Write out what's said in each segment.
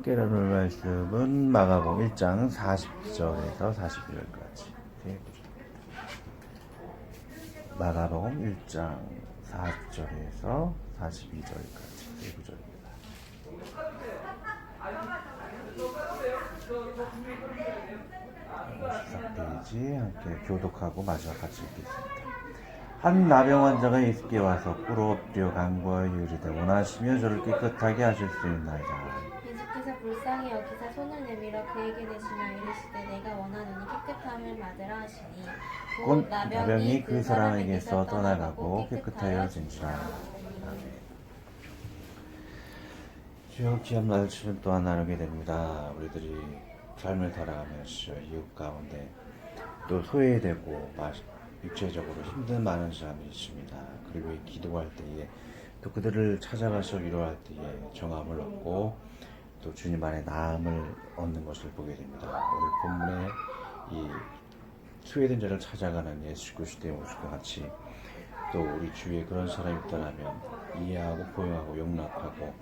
함께 나눌 말씀은 마가복음 1장 40절에서 42절까지 세 구절입니다. 마가복음 1장 40절에서 42절까지 세 구절입니다. 시작 페이지 함께 교독하고 마지막 같이 읽겠습니다. 한 나병 환자가 예수께 와서 꿇어 엎드려 간구하여 이르되 원하시며 저를 깨끗하게 하실 수 있나이다. 예수께서 불쌍히 여기사 손을 내밀어 그에게 대시며 이르시되 내가 원하노니 깨끗함을 받으라 하시니 곧 나병이 그 사람에게서 떠나가고 깨끗하여진지라. 주여 귀한 말씀을 또한 나누게 됩니다. 우리들이 삶을 살아가면서 이웃 가운데 또 소외되고 육체적으로 힘든 많은 사람이 있습니다. 그리고 기도할 때에 또 그들을 찾아가서 위로할 때에 정함을 얻고 또 주님 안에 나음을 얻는 것을 보게 됩니다. 오늘 본문에 이 소외된 자를 찾아가는 예수 그리스도의 모습과 같이 또 우리 주위에 그런 사람이 있다면 이해하고 포용하고 용납하고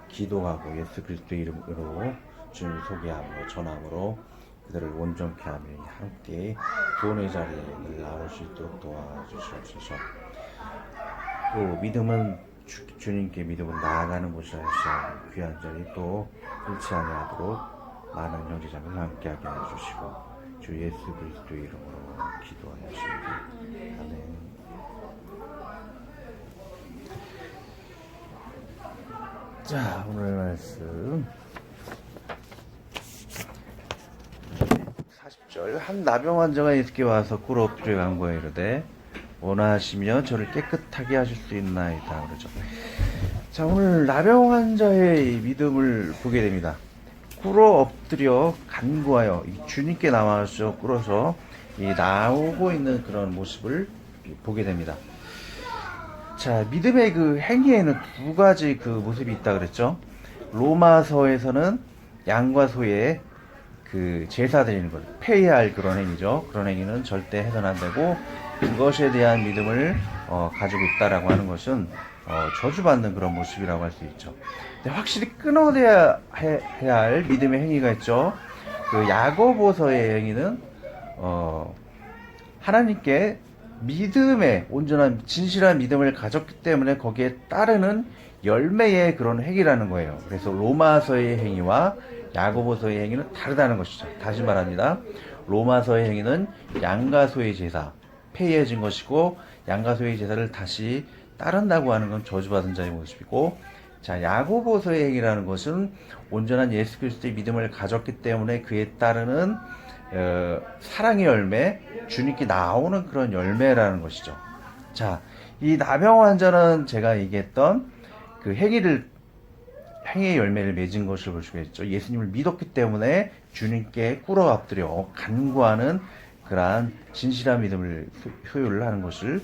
기도하고 예수 그리스도의 이름으로 주님을 소개함으로 전함으로 그들을 온전케 하며 함께 구원의 자리에 나올 수 있도록 도와주시옵소서. 또 믿음은 주님께 믿음은 나아가는 곳이라 하시오. 귀한 자리 또 잃지 아니하도록 많은 형제자매를 함께하게 해주시고 주 예수 그리스도의 이름으로 기도하였습니다. 아멘. 자, 오늘 말씀 40절. 한 나병 환자가 예수께 와서 꿇어 엎드려 간구하여 이르되 원하시면 저를 깨끗하게 하실 수 있나이다. 그러죠. 자, 오늘 나병 환자의 믿음을 보게 됩니다. 꿇어 엎드려 간구하여 주님께 나와서 꿇어서 나오고 있는 그런 모습을 보게 됩니다. 자, 믿음의 그 행위에는 두 가지 그 모습이 있다 그랬죠. 로마서에서는 양과 소의 그 제사 드리는 것, 폐해야 할 그런 행위죠. 그런 행위는 절대 해서는 안 되고 그것에 대한 믿음을 가지고 있다라고 하는 것은 저주받는 그런 모습이라고 할 수 있죠. 근데 확실히 끊어내야 해야 할 믿음의 행위가 있죠. 그 야고보서의 행위는 하나님께 믿음의 온전한 진실한 믿음을 가졌기 때문에 거기에 따르는 열매의 그런 행위라는 거예요. 그래서 로마서의 행위와 야고보서의 행위는 다르다는 것이죠. 다시 말합니다. 로마서의 행위는 양과 소의 제사, 폐해진 것이고 양과 소의 제사를 다시 따른다고 하는 건 저주받은 자의 모습이고, 자, 야고보서의 행위라는 것은 온전한 예수 그리스도의 믿음을 가졌기 때문에 그에 따르는 사랑의 열매, 주님께 나오는 그런 열매라는 것이죠. 자, 이 나병 환자는 제가 얘기했던 그 행위의 열매를 맺은 것을 볼 수가 있죠. 예수님을 믿었기 때문에 주님께 꿇어 엎드려 간구하는 그러한 진실한 믿음을 소유를 하는 것을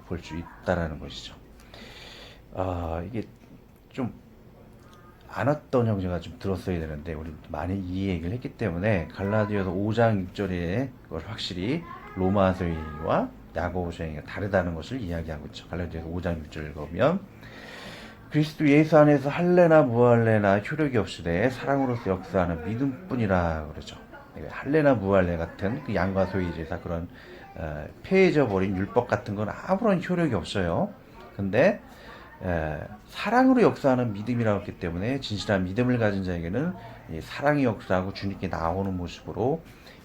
볼 수 있다라는 것이죠. 이게 좀 안 왔던 형제가 좀 들었어야 되는데 우리 많이 이 얘기를 했기 때문에 갈라디아서 5장 6절에 그걸 확실히 로마서와 야고보서가 다르다는 것을 이야기하고 있죠. 갈라디아서 5장 6절 읽으면 그리스도 예수 안에서 할례나 무할례나 효력이 없으되 사랑으로서 역사하는 믿음뿐이라 그러죠. 할례나 무할례 같은 그 양과 소의 제사 그런 폐해져 버린 율법 같은 건 아무런 효력이 없어요. 근데 사랑으로 역사하는 믿음이라고 했기 때문에 진실한 믿음을 가진 자에게는 사랑이 역사하고 주님께 나오는 모습으로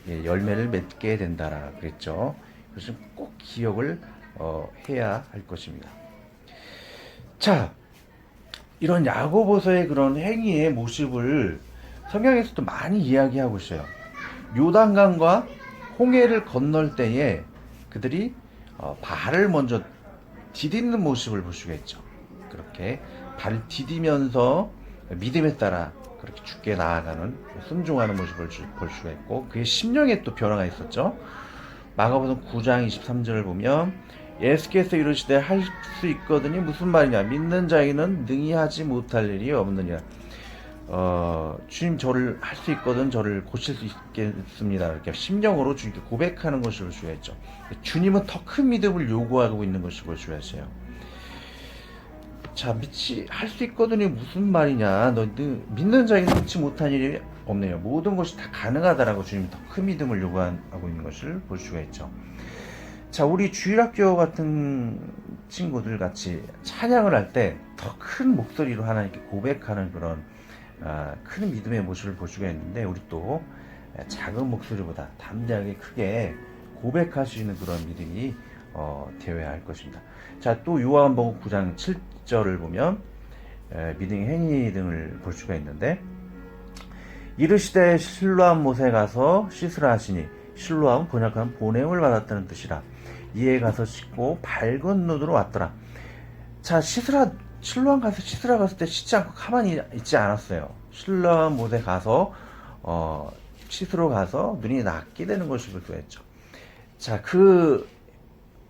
열매를 맺게 된다라 그랬죠. 그래서 꼭 기억을 해야 할 것입니다. 자, 이런 야고보서의 그런 행위의 모습을 성경에서도 많이 이야기하고 있어요. 요단강과 홍해를 건널 때에 그들이 발을 먼저 디디는 모습을 볼 수가 있죠. 그렇게 발을 디디면서 믿음에 따라 그렇게 주께 나아가는 순종하는 모습을 볼 수가 있고 그의 심령에 또 변화가 있었죠. 마가복음 9장 23절을 보면 예수께서 이르시되 할 수 있거든이 무슨 말이냐 믿는 자에게는 능히 하지 못할 일이 없느니라. 주님 저를 할 수 있거든 저를 고칠 수 있겠습니다. 이렇게 심령으로 주님께 고백하는 것을 볼 수가 있죠. 주님은 더 큰 믿음을 요구하고 있는 것을 볼 수가 있어요. 자, 할 수 있거든이 무슨 말이냐. 너 믿는 자에게 믿지 못한 일이 없네요. 모든 것이 다 가능하다라고 주님이 더 큰 믿음을 요구하고 있는 것을 볼 수가 있죠. 자, 우리 주일학교 같은 친구들 같이 찬양을 할 때 더 큰 목소리로 하나님께 고백하는 그런 큰 믿음의 모습을 볼 수가 있는데, 우리 또 작은 목소리보다 담대하게 크게 고백할 수 있는 그런 믿음이 되어야 할 것입니다. 자, 또 요한복음 9장 7절을 보면 믿음의 행위 등을 볼 수가 있는데, 이르시되 실로암 못에 가서 씻으라 하시니, 실로암 번역하면 보냄을 받았다는 뜻이라. 이에 가서 씻고 밝은 눈으로 왔더라. 자, 실로암 가서 씻으라 갔을 때 씻지 않고 가만히 있지 않았어요. 실로암 못에 가서 씻으러 가서 눈이 낫게 되는 것을 볼 수가 있죠. 자, 그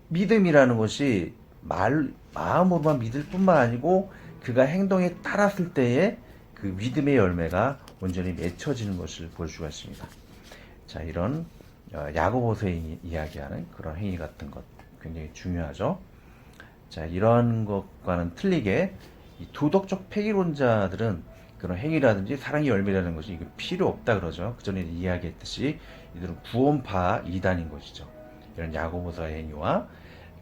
믿음이라는 것이 마음으로만 믿을 뿐만 아니고 그가 행동에 따랐을 때에 그 믿음의 열매가 온전히 맺혀지는 것을 볼 수가 있습니다. 자, 이런 야고보서에 이야기하는 그런 행위 같은 것 굉장히 중요하죠. 자, 이러한 것과는 틀리게 이 도덕적 폐기론자들은 그런 행위라든지 사랑의 열매라는 것이 이거 필요 없다 그러죠. 그 전에 이야기했듯이 이들은 구원파 이단인 것이죠. 이런 야고보서의 행위와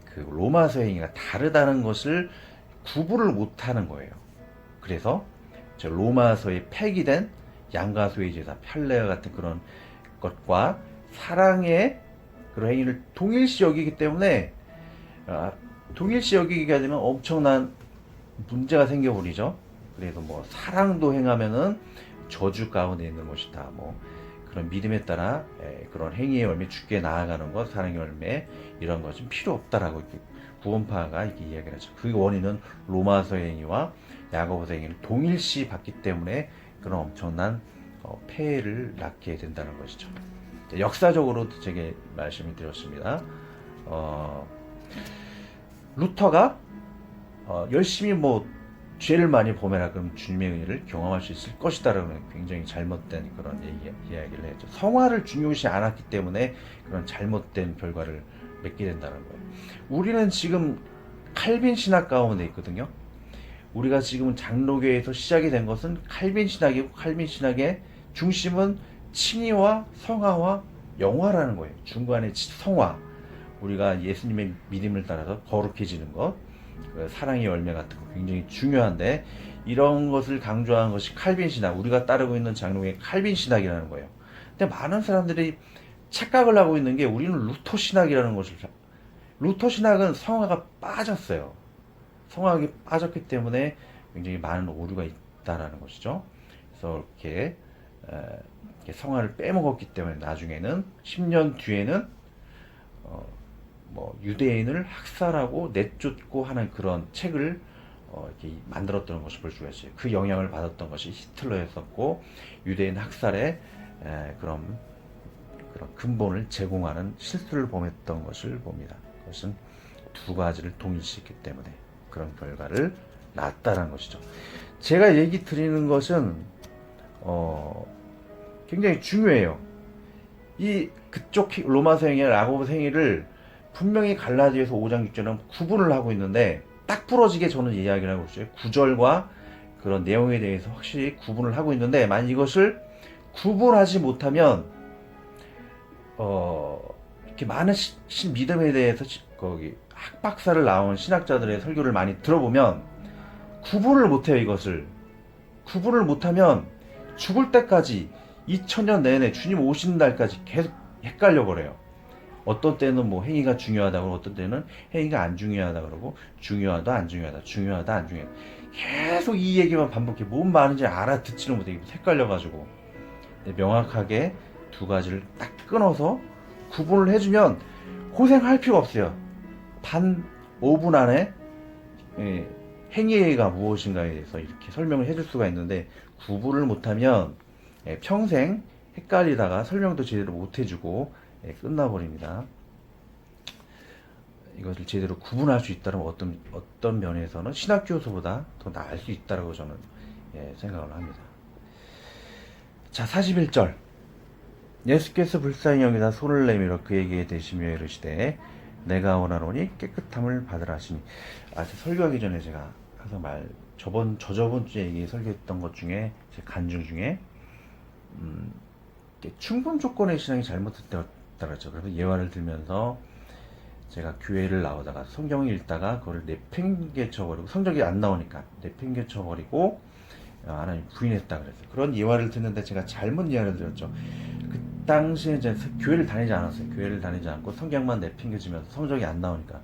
그 로마서의 행위가 다르다는 것을 구분을 못하는 거예요. 그래서 로마서에 폐기된 양가소의 제사, 편례와 같은 그런 것과 사랑의 그런 행위를 동일시 여기기 때문에 동일시 여기게 되면 엄청난 문제가 생겨버리죠. 그래서 뭐 사랑도 행하면은 저주 가운데 있는 것이다. 뭐 그런 믿음에 따라 그런 행위의 열매 죽게 나아가는 것, 사랑의 열매 이런 것은 필요 없다라고 구원파가 이렇게 이야기를 하죠. 그 원인은 로마서의 행위와 야고보서의 행위를 동일시 받기 때문에 그런 엄청난 폐해를 낳게 된다는 것이죠. 역사적으로도 제게 말씀을 드렸습니다. 루터가 열심히 뭐 죄를 많이 범해라 그러면 주님의 은혜를 경험할 수 있을 것이다라는 굉장히 잘못된 그런 이야기를 했죠. 성화를 중요시 않았기 때문에 그런 잘못된 결과를 맺게 된다는 거예요. 우리는 지금 칼빈 신학 가운데 있거든요. 우리가 지금 장로교에서 시작이 된 것은 칼빈 신학이고, 칼빈 신학의 중심은 칭의와 성화와 영화라는 거예요. 중간에 성화, 우리가 예수님의 믿음을 따라서 거룩해지는 것, 사랑의 열매 같은 거 굉장히 중요한데, 이런 것을 강조한 것이 칼빈 신학, 우리가 따르고 있는 장로의 칼빈 신학이라는 거예요. 근데 많은 사람들이 착각을 하고 있는 게, 우리는 루터 신학이라는 것을, 루터 신학은 성화가 빠졌어요. 성화가 빠졌기 때문에 굉장히 많은 오류가 있다라는 것이죠. 그래서 이렇게 성화를 빼먹었기 때문에 나중에는 10년 뒤에는 뭐 유대인을 학살하고 내쫓고 하는 그런 책을 이렇게 만들었던 것을 볼 수가 있어요. 그 영향을 받았던 것이 히틀러였었고, 유대인 학살에 그런 근본을 제공하는 실수를 범했던 것을 봅니다. 그것은 두 가지를 동일시했기 때문에 그런 결과를 낳았다는 것이죠. 제가 얘기 드리는 것은 굉장히 중요해요. 그쪽 로마서 행위와 야고보서 행위를 분명히 갈라디아서 5장 6절은 구분을 하고 있는데, 딱 부러지게 저는 이야기를 하고 있어요. 구절과 그런 내용에 대해서 확실히 구분을 하고 있는데, 만약 이것을 구분하지 못하면 이렇게 많은 믿음에 대해서 거기 학박사를 나온 신학자들의 설교를 많이 들어보면 구분을 못해요. 이것을 구분을 못하면 죽을 때까지 2000년 내내 주님 오시는 날까지 계속 헷갈려 버려요. 어떤 때는 뭐 행위가 중요하다고 그러고, 어떤 때는 행위가 안 중요하다 그러고, 중요하다 안 중요하다, 중요하다 안 중요하다, 계속 이 얘기만 반복해. 뭔 말인지 알아듣지를 못해. 헷갈려가지고. 명확하게 두 가지를 딱 끊어서 구분을 해주면 고생할 필요 없어요. 단 5분 안에 행위가 무엇인가에 대해서 이렇게 설명을 해줄 수가 있는데, 구분을 못하면 평생 헷갈리다가 설명도 제대로 못 해주고 끝나버립니다. 이것을 제대로 구분할 수 있다면 어떤 면에서는 신학교에서보다 더 나을 수 있다고 저는 생각을 합니다. 자, 41절. 예수께서 불쌍히 여기다 손을 내밀어 그에게 대시며 이르시되 내가 원하노니 깨끗함을 받으라 하시니. 설교하기 전에 제가 항상 저저번 주에 설교했던 것 중에, 제 간증 중에, 이게 충분 조건의 신앙이 잘못됐다고 그랬죠. 그래서 예화를 들면서 제가 교회를 나오다가 성경을 읽다가 그걸 내팽개쳐버리고, 성적이 안 나오니까 내팽개쳐버리고 하나님 부인했다 그랬어요. 그런 예화를 듣는데 제가 잘못 예화를 들었죠. 그 당시에 이제 교회를 다니지 않았어요. 교회를 다니지 않고 성경만 내팽개치면서 성적이 안 나오니까,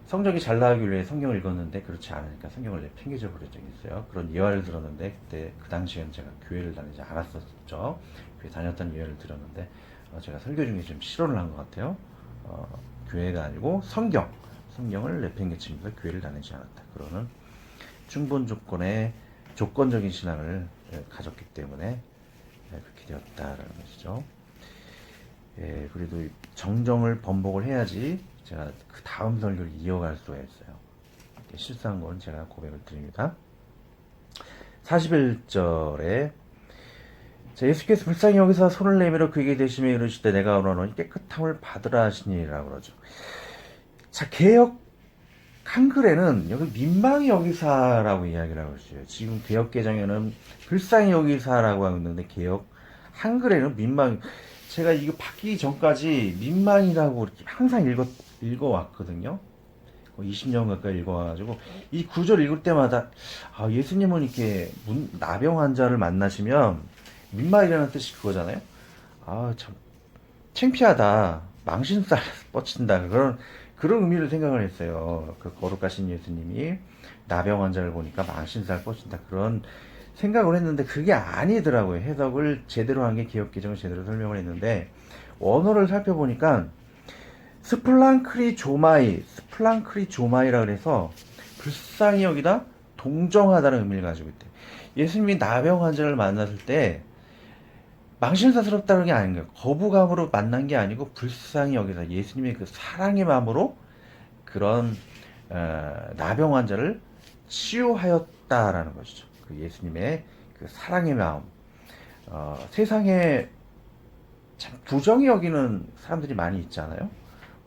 성적이 잘 나오기 위해 성경을 읽었는데 그렇지 않으니까 성경을 내팽개쳐 버린 적이 있어요. 그런 예화를 들었는데, 그때 그 당시에는 제가 교회를 다니지 않았었죠. 교회 다녔던 예화를 들었는데, 제가 설교 중에 좀 실언을 한 것 같아요. 교회가 아니고 성경을 내팽개치면서 교회를 다니지 않았다. 그러는 충분 조건의 조건적인 신앙을 가졌기 때문에 그렇게 되었다라는 것이죠. 예, 그래도 정정을 번복을 해야지 제가 그 다음 설교를 이어갈 수가 있어요. 실수한 건 제가 고백을 드립니다. 41절에 예수께서 불쌍히 여기서 손을 내밀어 그에게 대시며 이르시되 내가 원하노니 깨끗함을 받으라 하시니라고 그러죠. 자, 개역 한글에는 여기 민망히 여기사라고 이야기를 하고 있어요. 지금 개역 개정에는 불쌍히 여기사라고 하고 있는데, 개역 한글에는 민망, 제가 이거 바뀌기 전까지 민망이라고 이렇게 항상 읽어왔거든요. 20년 가까이 읽어와가지고 이 구절 읽을 때마다 예수님은 이렇게 나병 환자를 만나시면 민망이라는 뜻이 그거잖아요. 참 창피하다, 망신살 뻗친다, 그런 의미를 생각을 했어요. 그 거룩하신 예수님이 나병 환자를 보니까 망신살 뻗친다, 그런 생각을 했는데 그게 아니더라고요. 해석을 제대로 한 게 기억개정을 제대로 설명을 했는데, 원어를 살펴보니까 스플랑크리 조마이라 그래서 불쌍히 여기다 동정하다는 의미를 가지고 있대. 예수님이 나병 환자를 만났을 때 망신사스럽다는 게 아닌 거예요. 거부감으로 만난 게 아니고 불쌍히 여기다 예수님의 그 사랑의 마음으로 그런 나병 환자를 치유하였다라는 것이죠. 그 예수님의 그 사랑의 마음. 세상에 참 부정히 여기는 사람들이 많이 있잖아요.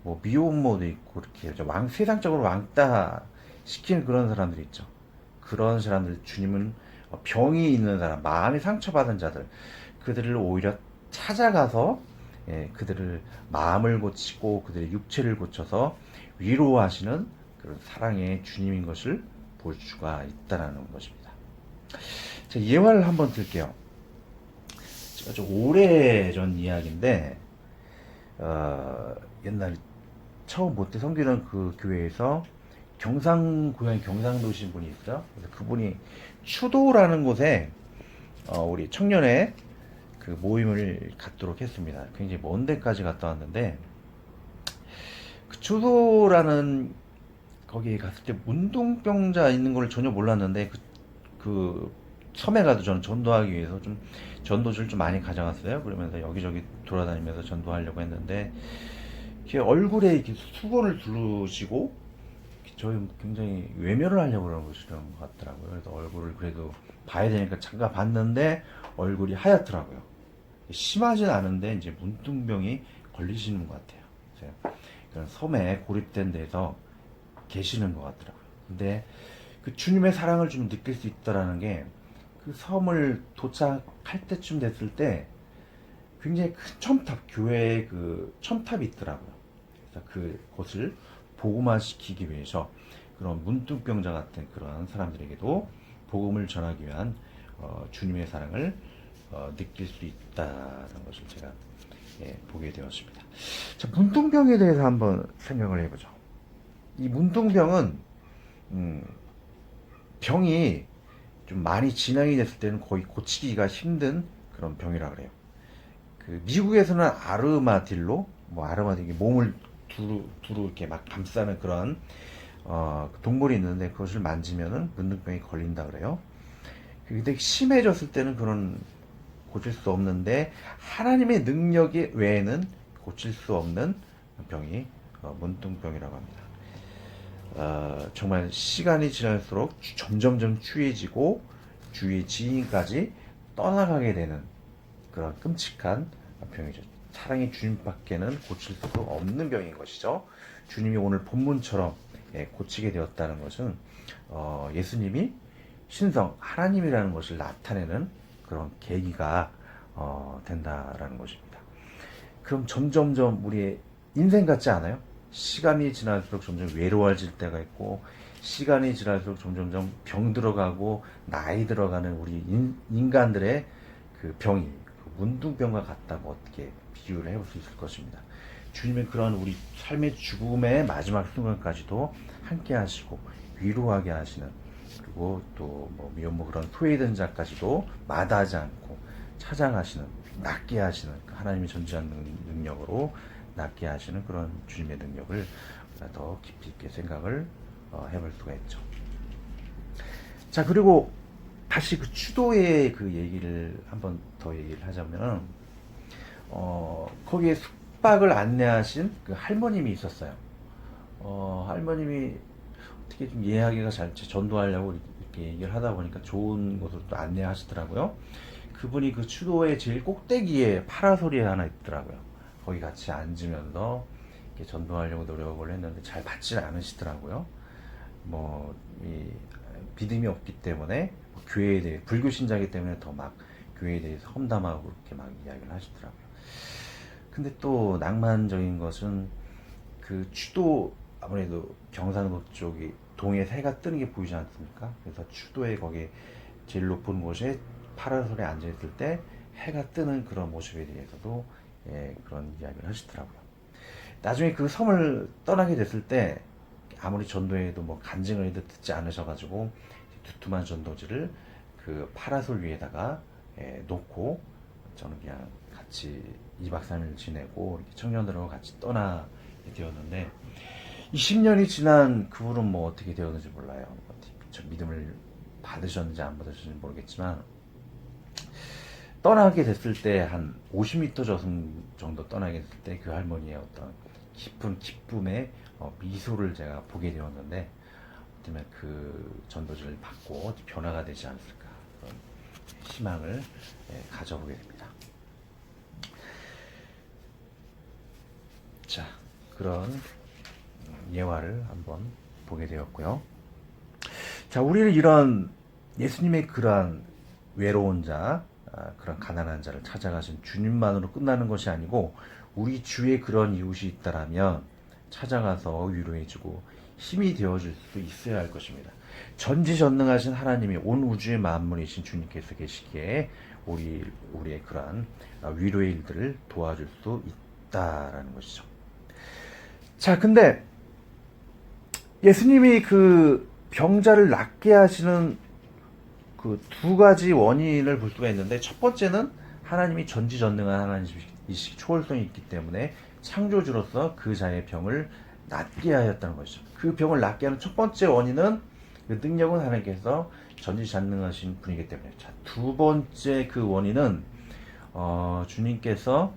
뭐 미혼모도 있고 이렇게 세상적으로 왕따 시키는 그런 사람들이 있죠. 그런 사람들, 주님은 병이 있는 사람, 마음이 상처받은 자들, 그들을 오히려 찾아가서 그들을 마음을 고치고 그들의 육체를 고쳐서 위로하시는 그런 사랑의 주님인 것을 볼 수가 있다는 것입니다. 자, 예화를 한번 들게요. 제가 좀 오래전 이야기인데, 옛날 처음 모태 섬기던 그 교회에서 고향이 경상도신 분이 있어요. 그래서 그분이 추도라는 곳에 우리 청년회 그 모임을 갖도록 했습니다. 굉장히 먼 데까지 갔다 왔는데, 그 추도라는 거기에 갔을 때 문둥병자 있는 걸 전혀 몰랐는데, 그 섬에 가도 저는 전도하기 위해서 좀 전도지를 좀 많이 가져갔어요. 그러면서 여기저기 돌아다니면서 전도하려고 했는데, 이렇게 얼굴에 이렇게 수건을 두르시고 저희 굉장히 외면을 하려고 그러시는 것 같더라고요. 그래서 얼굴을 그래도 봐야 되니까 잠깐 봤는데 얼굴이 하얗더라고요. 심하진 않은데 이제 문둥병이 걸리시는 것 같아요. 그래서 그런 섬에 고립된 데서 계시는 것 같더라고요. 근데 그 주님의 사랑을 좀 느낄 수 있다라는 게, 그 섬을 도착할 때쯤 됐을 때 굉장히 큰 첨탑, 교회에 그 첨탑이 있더라고요. 그래서 그곳을 복음화시키기 위해서 그런 문둥병자 같은 그런 사람들에게도 복음을 전하기 위한 주님의 사랑을 느낄 수 있다는 것을 제가 보게 되었습니다. 자, 문둥병에 대해서 한번 생각을 해보죠. 이 문둥병은 병이 좀 많이 진행이 됐을 때는 거의 고치기가 힘든 그런 병이라 그래요. 그 미국에서는 아르마딜로 몸을 두루 이렇게 막 감싸는 그런 동물이 있는데, 그것을 만지면은 문둥병이 걸린다 그래요. 근데 심해졌을 때는 그런 고칠 수 없는데, 하나님의 능력 외에는 고칠 수 없는 병이 문둥병이라고 합니다. 정말 시간이 지날수록 점점점 추해지고 주위의 지인까지 떠나가게 되는 그런 끔찍한 병이죠. 사랑의 주님밖에는 고칠 수 없는 병인 것이죠. 주님이 오늘 본문처럼 고치게 되었다는 것은 예수님이 신성 하나님이라는 것을 나타내는 그런 계기가 된다라는 것입니다. 그럼 점점점 우리의 인생 같지 않아요? 시간이 지날수록 점점 외로워질 때가 있고, 시간이 지날수록 점점점 병 들어가고 나이 들어가는 우리 인간들의 그 병이 문둥병과 같다고 어떻게 비유를 해볼 수 있을 것입니다. 주님은 그런 우리 삶의 죽음의 마지막 순간까지도 함께 하시고 위로하게 하시는, 그리고 또뭐 미혼모 그런 소외된 자까지도 마다하지 않고 찾아가시는, 낫게 하시는, 하나님이 전지하는 능력으로 낫게 하시는 그런 주님의 능력을 더 깊이 있게 생각을 해볼 수가 있죠. 자, 그리고 다시 그 추도의 그 얘기를 한번 더 얘기를 하자면, 거기에 숙박을 안내하신 그 할머님이 있었어요. 할머님이 어떻게 좀 이해하기가 잘, 전도하려고 이렇게 얘기를 하다 보니까 좋은 곳으로 또 안내하시더라고요. 그분이 그 추도의 제일 꼭대기에 파라솔이 하나 있더라고요. 거기 같이 앉으면서 이렇게 전도하려고 노력을 했는데 잘 받지는 않으시더라고요. 믿음이 없기 때문에 교회에 대해, 불교 신자이기 때문에 더 막 교회에 대해서 험담하고 그렇게 막 이야기를 하시더라고요. 근데 또 낭만적인 것은 그 추도, 아무래도 경상도 쪽이 동해 해가 뜨는 게 보이지 않습니까? 그래서 추도에 거기 제일 높은 곳에 파라솔에 앉아있을 때 해가 뜨는 그런 모습에 대해서도 그런 이야기를 하시더라고요. 나중에 그 섬을 떠나게 됐을 때 아무리 전도해도 뭐 간증을 해도 듣지 않으셔가지고 두툼한 전도지를 그 파라솔 위에다가 놓고 저는 그냥 같이 2박 3일 지내고 이렇게 청년들하고 같이 떠나게 되었는데, 20년이 지난 그분은 뭐 어떻게 되었는지 몰라요. 저 믿음을 받으셨는지 안 받으셨는지 모르겠지만, 떠나게 됐을 때 한 50m 저승 정도 떠나게 됐을 때 그 할머니의 어떤 깊은 기쁨의 미소를 제가 보게 되었는데, 어쩌면 그 전도지를 받고 변화가 되지 않을까, 그런 희망을 가져보게 됩니다. 자, 그런 예화를 한번 보게 되었고요. 자, 우리는 이런 예수님의 그러한 외로운 자, 그런 가난한 자를 찾아가신 주님만으로 끝나는 것이 아니고, 우리 주위에 그런 이웃이 있다라면 찾아가서 위로해주고 힘이 되어줄 수 있어야 할 것입니다. 전지전능하신 하나님이 온 우주의 만물이신 주님께서 계시기에 우리의 그러한 위로의 일들을 도와줄 수 있다라는 것이죠. 자, 근데 예수님이 그 병자를 낫게 하시는 그 두 가지 원인을 볼 수가 있는데, 첫 번째는 하나님이 전지전능한 하나님이시, 초월성이 있기 때문에 창조주로서 그 자의 병을 낫게 하였다는 것이죠. 그 병을 낫게 하는 첫 번째 원인은 그 능력은 하나님께서 전지전능하신 분이기 때문에. 자, 두 번째 그 원인은 주님께서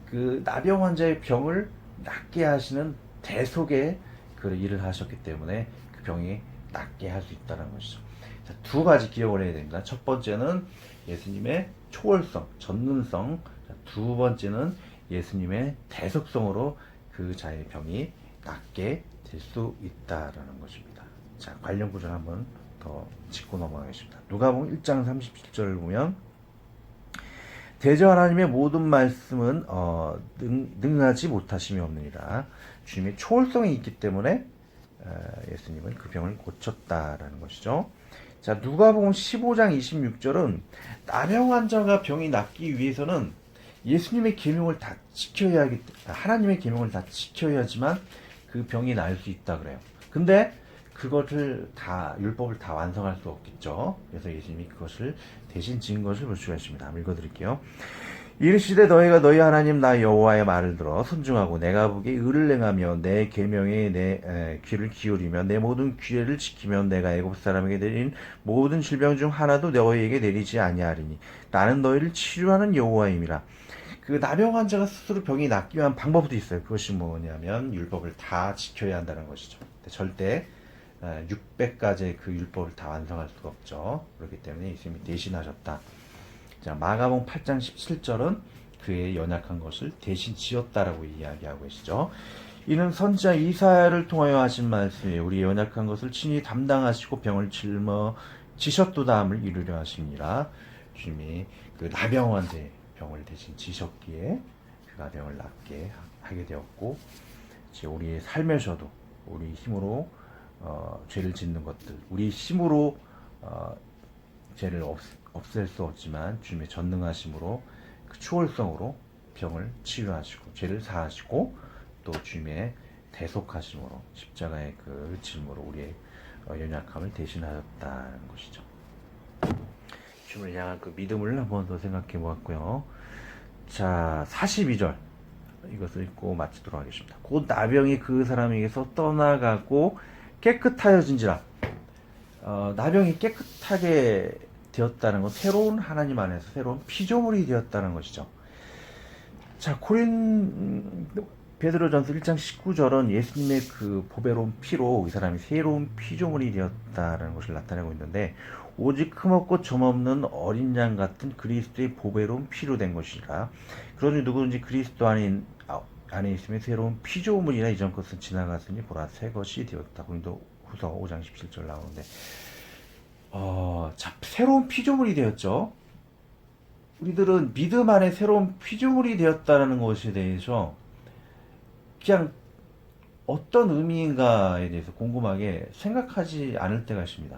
그 나병 환자의 병을 낫게 하시는 대속의 그 일을 하셨기 때문에 그 병이 낫게 할 수 있다는 것이죠. 자, 두 가지 기억을 해야 됩니다. 첫 번째는 예수님의 초월성, 전능성. 자, 두 번째는 예수님의 대속성으로 그 자의 병이 낫게 될 수 있다라는 것입니다. 자, 관련 구절 한번 더 짚고 넘어가겠습니다. 누가복음 1장 37절을 보면, 대저 하나님의 모든 말씀은 능하지 못하심이 없느니라. 주님의 초월성이 있기 때문에 예수님은 그 병을 고쳤다라는 것이죠. 자, 누가복음 15장 26절은 나병 환자가 병이 낫기 위해서는 예수님의 계명을 다 지켜야 하기, 하나님의 계명을 다 지켜야지만 그 병이 나을 수 있다 그래요. 근데 그것을 다, 율법을 다 완성할 수 없겠죠. 그래서 예수님이 그것을 대신 지은 것을 볼 수가 있습니다. 한번 읽어드릴게요. 이르시되 너희가 너희 하나님 나 여호와의 말을 들어 순종하고 내가 보기에 의를 행하며 내 계명에 내 귀를 기울이며 내 모든 규례를 지키면 내가 애굽 사람에게 내린 모든 질병 중 하나도 너희에게 내리지 아니하리니 나는 너희를 치료하는 여호와임이라. 그 나병 환자가 스스로 병이 낫기 위한 방법도 있어요. 그것이 뭐냐면 율법을 다 지켜야 한다는 것이죠. 절대 600가지의 그 율법을 다 완성할 수가 없죠. 그렇기 때문에 예수님이 대신하셨다. 자, 마가복음 8장 17절은 그의 연약한 것을 대신 지었다라고 이야기하고 계시죠. 이는 선지자 이사야를 통하여 하신 말씀이에요. 우리 연약한 것을 친히 담당하시고 병을 짊어지셨도다함을 이루려 하십니다. 주님이 그 나병원의 병을 대신 지셨기에 그가 병을 낫게 하게 되었고, 이제 우리의 삶에서도 우리 힘으로 죄를 짓는 것들, 우리 힘으로 죄를 없앨 수 없지만 주님의 전능하심으로 그 초월성으로 병을 치유하시고 죄를 사하시고 또 주님의 대속하심으로 십자가의 그 짐으로 우리의 연약함을 대신하였다는 것이죠. 주님을 향한 그 믿음을 한 번 더 생각해 보았고요. 자, 42절 이것을 읽고 마치도록 하겠습니다. 곧 나병이 그 사람에게서 떠나가고 깨끗하여진지라. 나병이 깨끗하게 되었다는 것, 새로운 하나님 안에서 새로운 피조물이 되었다는 것이죠. 자, 베드로전서 1장 19절은 예수님의 그 보배로운 피로 이 사람이 새로운 피조물이 되었다는 것을 나타내고 있는데, 오직 흠없고 점없는 어린 양 같은 그리스도의 보배로운 피로 된 것이라. 그러니 누구든지 그리스도 안에 있으면 새로운 피조물이나 이전 것은 지나갔으니 보라 새 것이 되었다. 고린도후서 5장 17절 나오는데, 자, 새로운 피조물이 되었죠. 우리들은 믿음 안에 새로운 피조물이 되었다는 것에 대해서 그냥 어떤 의미인가에 대해서 궁금하게 생각하지 않을 때가 있습니다.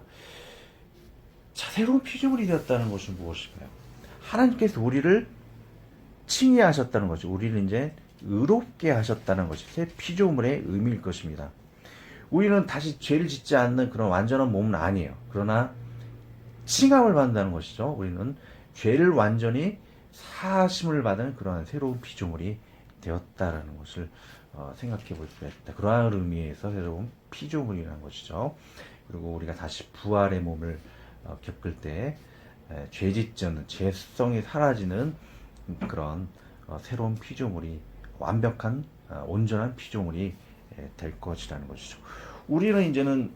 자, 새로운 피조물이 되었다는 것은 무엇일까요? 하나님께서 우리를 칭의하셨다는 거죠. 우리를 이제 의롭게 하셨다는 것이 새 피조물의 의미일 것입니다. 우리는 다시 죄를 짓지 않는 그런 완전한 몸은 아니에요. 그러나 칭함을 받는다는 것이죠. 우리는 죄를 완전히 사하심을 받은 그러한 새로운 피조물이 되었다라는 것을 생각해 볼 수가 있다. 그러한 의미에서 새로운 피조물이라는 것이죠. 그리고 우리가 다시 부활의 몸을 겪을 때 죄짓지 않는 죄성이 사라지는 그런 새로운 피조물이 완벽한 온전한 피조물이 될 것이라는 것이죠. 우리는 이제는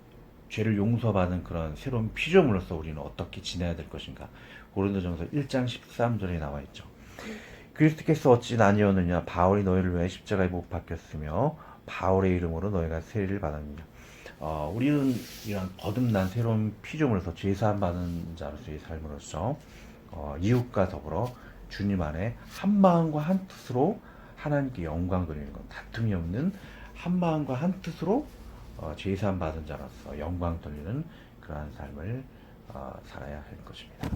죄를 용서받은 그런 새로운 피조물로서 우리는 어떻게 지내야 될 것인가. 고린도전서 1장 13절에 나와 있죠. 그리스도께서 어찌 나뉘었느냐. 바울이 너희를 위해 십자가에 못 박혔으며 바울의 이름으로 너희가 세례를 받았느냐. 우리는 이런 거듭난 새로운 피조물로서 죄사함 받은 자로서의 삶으로서 이웃과 더불어 주님 안에 한 마음과 한 뜻으로 하나님께 영광 돌리는 것, 다툼이 없는 한 마음과 한 뜻으로 죄사함 받은 자로서 영광 돌리는 그러한 삶을 살아야 할 것입니다.